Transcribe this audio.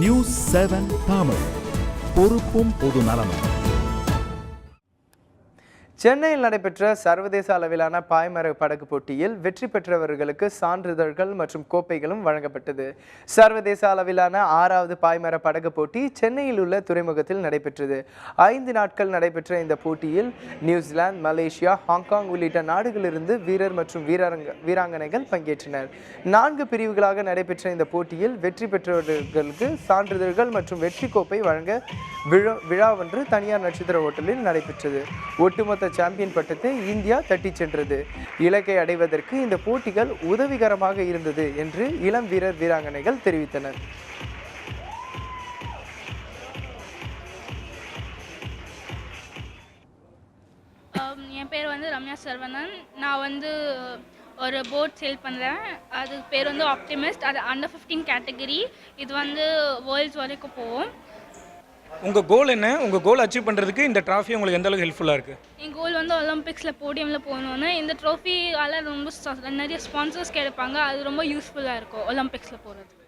News 7 Tamil, பொறுப்பும் பொது நலமும். சென்னையில் நடைபெற்ற சர்வதேச அளவிலான பாய்மர படகு போட்டியில் வெற்றி பெற்றவர்களுக்கு சான்றிதழ்கள் மற்றும் கோப்பைகளும் வழங்கப்பட்டது. சர்வதேச அளவிலான 6வது பாய்மர படகு போட்டி சென்னையில் உள்ள துறைமுகத்தில் நடைபெற்றது. 5 நாட்கள் நடைபெற்ற இந்த போட்டியில் நியூசிலாந்து, மலேசியா, ஹாங்காங் உள்ளிட்ட நாடுகளிலிருந்து வீரர் மற்றும் வீராங்கனைகள் பங்கேற்றனர். 4 பிரிவுகளாக நடைபெற்ற இந்த போட்டியில் வெற்றி பெற்றவர்களுக்கு சான்றிதழ்கள் மற்றும் வெற்றி கோப்பை வழங்க விழா ஒன்று தனியார் நட்சத்திர ஹோட்டலில் நடைபெற்றது. ஒட்டுமொத்த சாம்பியன் பட்டத்தை இந்தியா தட்டிச் சென்றது. இலக்கை அடைவதற்கு இந்த போட்டிகள் உதவிகரமாக இருந்தது என்று இளம் வீராங்கனைகள் தெரிவித்தனர். என் பேர் ரம்யா சரவணன். நான் ஒரு போட் சேல் பண்ணுறேன். அது பேர் ஆப்டிமிஸ்ட். அது அண்டர் 15 கேட்டகரி. இது வேர்ல்ட்ஸ் வரைக்கும் போகும். உங்கள் கோல் என்ன? உங்கள் கோல் அச்சீவ் பண்ணுறதுக்கு இந்த ட்ராஃபி உங்களுக்கு எந்த அளவுக்கு ஹெல்ப்ஃபுல்லாக இருக்குது? என் கோல் ஒலிம்பிக்ஸில் போடியமில் போகணுன்னு. இந்த ட்ராஃபியால் ரொம்ப நிறைய ஸ்பான்சர்ஸ் கிடைப்பாங்க. அது ரொம்ப யூஸ்ஃபுல்லாக இருக்கும் ஒலிம்பிக்ஸில் போகிறது.